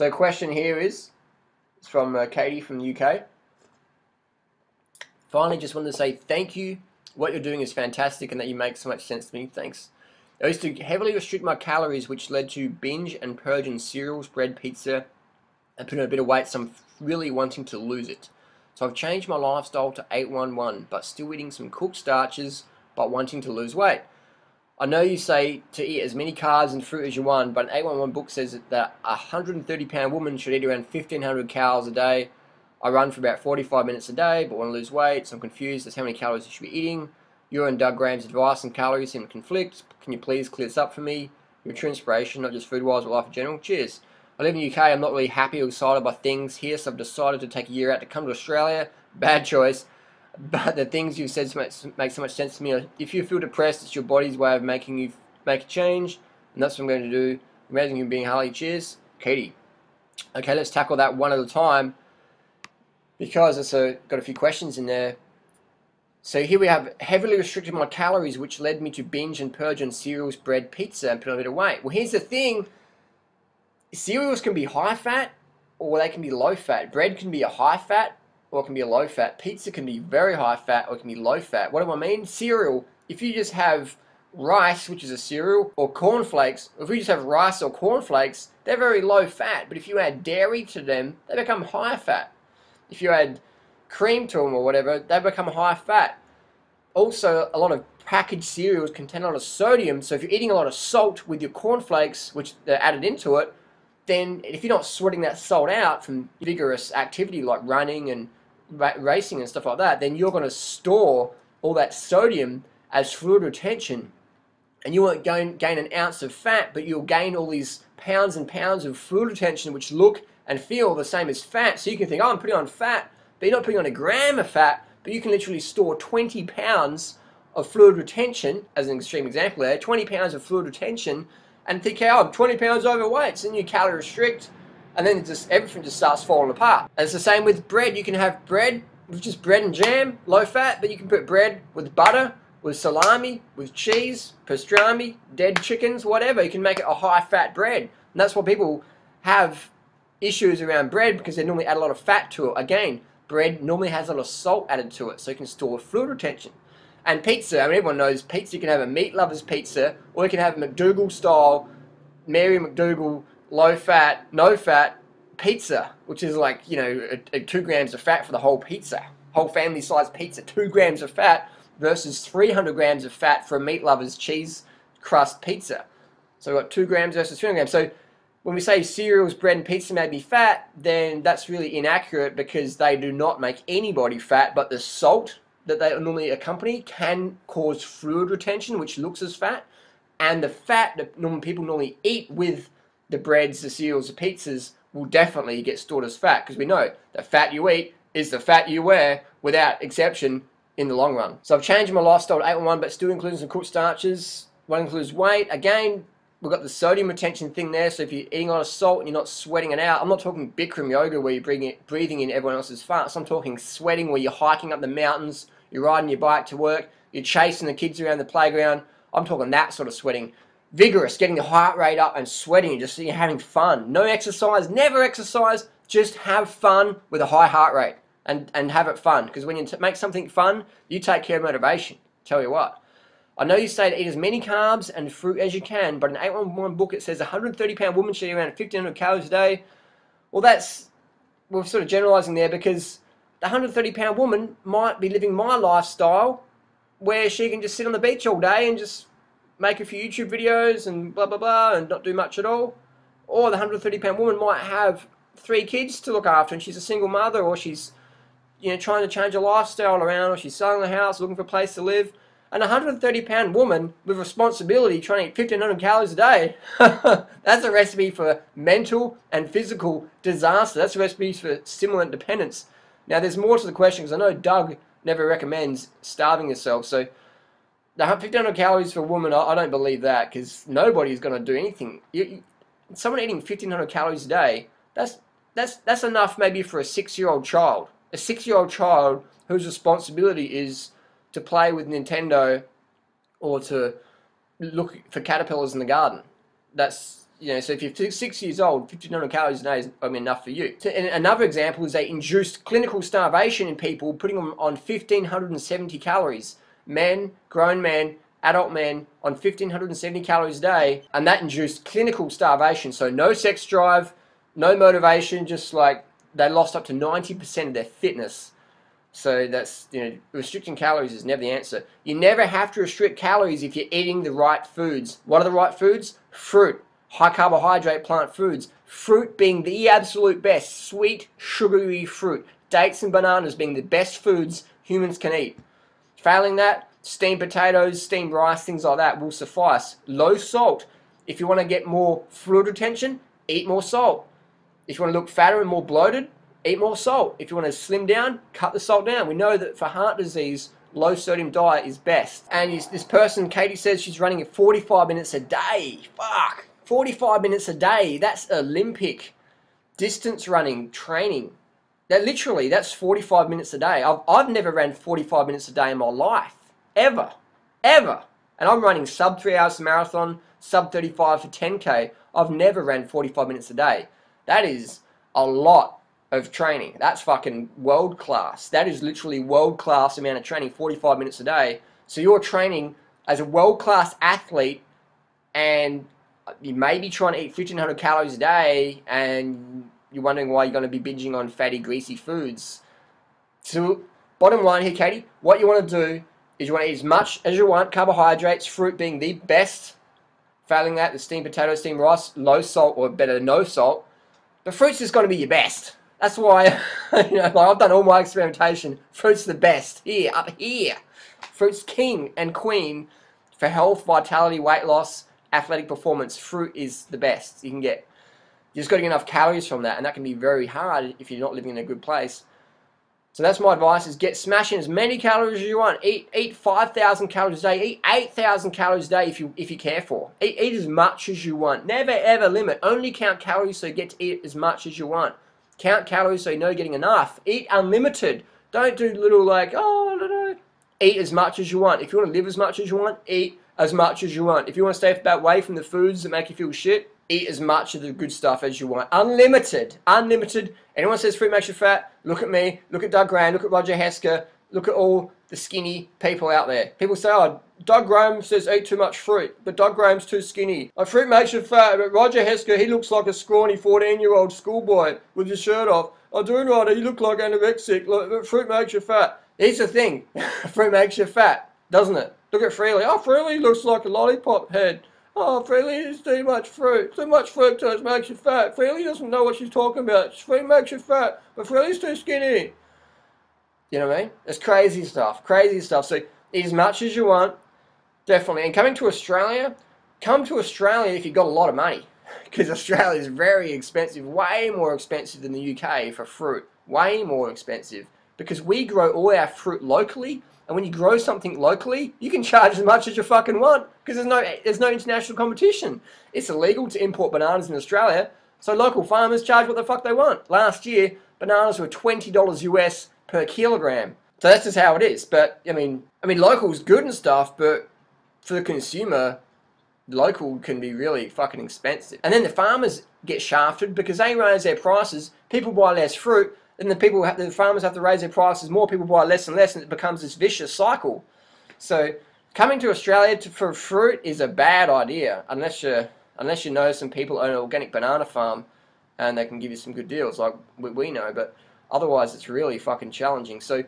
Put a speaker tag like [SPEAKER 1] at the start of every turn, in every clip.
[SPEAKER 1] So question here is, it's from Katie from the UK. Finally, just wanted to say thank you. What you're doing is fantastic and that you make so much sense to me. Thanks. I used to heavily restrict my calories, which led to binge and purging cereals, bread, pizza, and putting on a bit of weight, so I'm really wanting to lose it. So I've changed my lifestyle to 811, but still eating some cooked starches, but wanting to lose weight. I know you say to eat as many carbs and fruit as you want, but an 811 book says that a 130-pound woman should eat around 1,500 calories a day. I run for about 45 minutes a day, but want to lose weight, so I'm confused as how many calories I should be eating. Your and Doug Graham's advice on calories seem to conflict. Can you please clear this up for me? You're a true inspiration, not just food-wise, but life in general. Cheers. I live in the UK. I'm not really happy or excited by things here, so I've decided to take a year out to come to Australia. Bad choice. But the things you've said make so much sense to me. If you feel depressed, it's your body's way of making you make a change, and that's what I'm going to do. Amazing you being Harley. Cheers, Katie. Okay, let's tackle that one at a time, because it's got a few questions in there. So here we have heavily restricted my calories, which led me to binge and purge on cereals, bread, pizza, and put on a bit of weight. Well, here's the thing. Cereals can be high fat, or they can be low fat. Bread can be a high fat, or it can be a low fat. Pizza can be very high fat, or it can be low fat. What do I mean? Cereal, if you just have rice, which is a cereal, or cornflakes, if you just have rice or cornflakes, they're very low fat. But if you add dairy to them, they become high fat. If you add cream to them or whatever, they become high fat. Also, a lot of packaged cereals contain a lot of sodium, so if you're eating a lot of salt with your cornflakes, which they're added into it, then if you're not sweating that salt out from vigorous activity like running and racing and stuff like that, then you're going to store all that sodium as fluid retention, and you won't gain an ounce of fat, but you'll gain all these pounds and pounds of fluid retention which look and feel the same as fat. So you can think, oh, I'm putting on fat, but you're not putting on a gram of fat, but you can literally store 20 pounds of fluid retention, as an extreme example there, 20 pounds of fluid retention, and think, oh, I'm 20 pounds overweight, so then you calorie restrict, and then everything just starts falling apart. And it's the same with bread. You can have bread with just bread and jam, low fat, but you can put bread with butter, with salami, with cheese, pastrami, dead chickens, whatever. You can make it a high fat bread. And that's why people have issues around bread, because they normally add a lot of fat to it. Again, bread normally has a lot of salt added to it, so you can store fluid retention. And pizza, I mean, everyone knows pizza. You can have a meat lover's pizza, or you can have a McDougal style, Mary McDougal, low fat, no fat pizza, which is like, you know, 2 grams of fat for the whole pizza. Whole family size pizza, 2 grams of fat versus 300 grams of fat for a meat lover's cheese crust pizza. So we've got 2 grams versus 300 grams. So when we say cereals, bread, and pizza may be fat, then that's really inaccurate, because they do not make anybody fat, but the salt that they normally accompany can cause fluid retention, which looks as fat, and the fat that people normally eat with the breads, the cereals, the pizzas will definitely get stored as fat, because we know the fat you eat is the fat you wear, without exception, in the long run. So I've changed my lifestyle to 811, but still including some cooked starches. One includes weight. Again, we've got the sodium retention thing there, so if you're eating a lot of salt and you're not sweating it out, I'm not talking Bikram yoga where you're breathing in everyone else's farts. I'm talking sweating where you're hiking up the mountains, you're riding your bike to work, you're chasing the kids around the playground. I'm talking that sort of sweating. Vigorous, getting the heart rate up and sweating, and just having fun. No exercise, never exercise, just have fun with a high heart rate and have it fun. Because when you make something fun, you take care of motivation. Tell you what. I know you say to eat as many carbs and fruit as you can, but in an 811 book it says a 130-pound woman should eat around 1,500 calories a day. Well, we're sort of generalizing there, because the 130-pound woman might be living my lifestyle, where she can just sit on the beach all day and just make a few YouTube videos and blah, blah, blah, and not do much at all. Or the 130-pound woman might have 3 kids to look after, and she's a single mother, or she's, you know, trying to change her lifestyle around, or she's selling the house, looking for a place to live. An 130-pound woman with responsibility trying to eat 1,500 calories a day, that's a recipe for mental and physical disaster. That's a recipe for stimulant dependence. Now, there's more to the question, because I know Doug never recommends starving yourself. So the 1,500 calories for a woman, I don't believe that, because nobody's going to do anything. Someone eating 1,500 calories a day, that's enough maybe for a 6-year-old child. A 6-year-old child whose responsibility is to play with Nintendo or to look for caterpillars in the garden. That's So if you're 6 years old, 1,500 calories a day is enough for you. And another example is they induced clinical starvation in people, putting them on 1,570 calories. Men, grown men, adult men on 1,570 calories a day, and that induced clinical starvation. So no sex drive, no motivation, just like they lost up to 90% of their fitness. So that's, restricting calories is never the answer. You never have to restrict calories if you're eating the right foods. What are the right foods? Fruit, high carbohydrate plant foods. Fruit being the absolute best, sweet, sugary fruit. Dates and bananas being the best foods humans can eat. Failing that, steamed potatoes, steamed rice, things like that will suffice. Low salt. If you want to get more fluid retention, eat more salt. If you want to look fatter and more bloated, eat more salt. If you want to slim down, cut the salt down. We know that for heart disease, low sodium diet is best. And this person, Katie, says she's running 45 minutes a day. Fuck, 45 minutes a day. That's Olympic distance running training. That's 45 minutes a day. I've never ran 45 minutes a day in my life. Ever. And I'm running sub 3 hours marathon, sub 35 for 10K. I've never ran 45 minutes a day. That is a lot of training. That's fucking world class. That is literally world class amount of training, 45 minutes a day. So you're training as a world class athlete, and you may be trying to eat 1,500 calories a day, and you're wondering why you're going to be binging on fatty, greasy foods. So bottom line here, Katie, what you want to do is you want to eat as much as you want, carbohydrates, fruit being the best. Failing that, the steamed potato, steamed rice, low salt, or better, no salt. But fruit's just going to be your best. That's why, I've done all my experimentation. Fruit's the best. Here, up here. Fruit's king and queen for health, vitality, weight loss, athletic performance. Fruit is the best you can get. You just got to get enough calories from that, and that can be very hard if you're not living in a good place. So that's my advice, is smash in as many calories as you want. Eat 5,000 calories a day. Eat 8,000 calories a day if you care for. Eat as much as you want. Never ever limit. Only count calories so you get to eat as much as you want. Count calories so you know you're getting enough. Eat unlimited. Don't do little Eat as much as you want. If you want to live as much as you want, eat as much as you want. If you want to stay away from the foods that make you feel shit, eat as much of the good stuff as you want. Unlimited. Unlimited. Anyone says fruit makes you fat, look at me, look at Doug Graham, look at Roger Hesker, look at all the skinny people out there. People say, oh, Doug Graham says eat too much fruit, but Doug Graham's too skinny. Oh, fruit makes you fat, but Roger Hesker, he looks like a scrawny 14-year-old schoolboy with his shirt off. Oh, doing right, you look like anorexic, look, fruit makes you fat. Here's the thing, fruit makes you fat, doesn't it? Look at Freely. Oh, Freely looks like a lollipop head. Oh, Freely is too much fruit. Too much fructose makes you fat. Freely doesn't know what she's talking about. Fruit makes you fat, but Freely's too skinny. You know what I mean? It's crazy stuff. Crazy stuff. So eat as much as you want, definitely. And coming to Australia, come to Australia if you've got a lot of money. Because Australia is very expensive. Way more expensive than the UK for fruit. Way more expensive. Because we grow all our fruit locally. And when you grow something locally, you can charge as much as you fucking want because there's no international competition. It's illegal to import bananas in Australia, so local farmers charge what the fuck they want. Last year, bananas were $20 US per kilogram. So that's just how it is. But I mean, local's good and stuff, but for the consumer, local can be really fucking expensive. And then the farmers get shafted because they raise their prices. People buy less fruit. And the farmers have to raise their prices more, people buy less and less, and it becomes this vicious cycle. So coming to Australia for fruit is a bad idea, unless you know some people own an organic banana farm and they can give you some good deals like we know, but otherwise it's really fucking challenging. So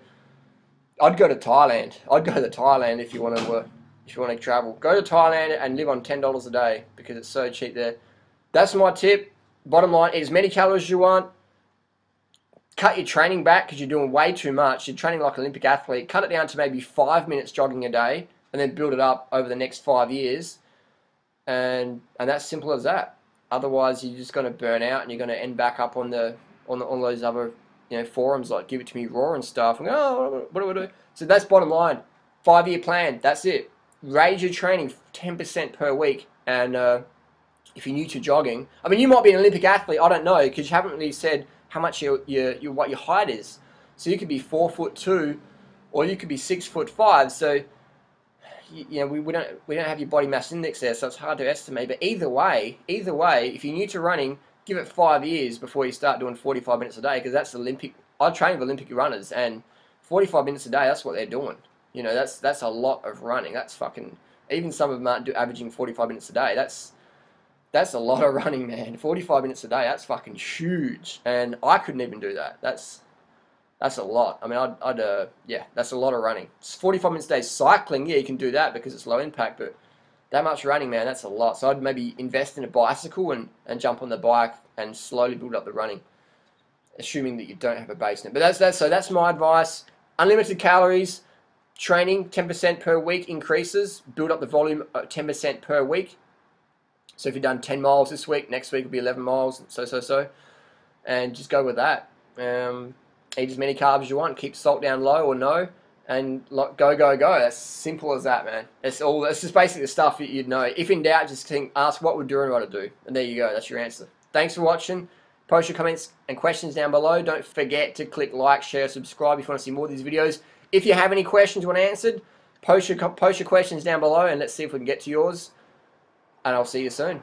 [SPEAKER 1] I'd go to Thailand. I'd go to Thailand if you want to travel. Go to Thailand and live on $10 a day because it's so cheap there. That's my tip. Bottom line, eat as many calories as you want. Cut your training back because you're doing way too much. You're training like an Olympic athlete. Cut it down to maybe 5 minutes jogging a day and then build it up over the next 5 years. And that's simple as that. Otherwise, you're just going to burn out and you're going to end back up on those other forums like Give It To Me Raw and stuff. And oh, what do I do? So that's bottom line. 5-year plan. That's it. Raise your training 10% per week. And if you're new to jogging, I mean, you might be an Olympic athlete. I don't know because you haven't really said how much what your height is. So you could be 4'2", or you could be 6'5". So you know, we don't have your body mass index there, so it's hard to estimate. But either way, if you're new to running, give it 5 years before you start doing 45 minutes a day, because that's Olympic. I train with Olympic runners, and 45 minutes a day, that's what they're doing. You know, that's a lot of running. That's fucking. Even some of them aren't averaging 45 minutes a day. That's a lot of running, man. 45 minutes a day, that's fucking huge. And I couldn't even do that. That's a lot. I mean, yeah, that's a lot of running. 45 minutes a day cycling, yeah, you can do that because it's low impact, but that much running, man, that's a lot. So I'd maybe invest in a bicycle and jump on the bike and slowly build up the running, assuming that you don't have a base net. But that's my advice. Unlimited calories, training 10% per week increases, build up the volume 10% per week. So if you've done 10 miles this week, next week will be 11 miles, so. And just go with that. Eat as many carbs as you want, keep salt down low or no, and go. That's simple as that, man. It's just basically the stuff you'd know. If in doubt, just ask what would Duran Rider do, and there you go. That's your answer. Thanks for watching. Post your comments and questions down below. Don't forget to click like, share, subscribe if you want to see more of these videos. If you have any questions you want answered, post your questions down below, and let's see if we can get to yours. And I'll see you soon.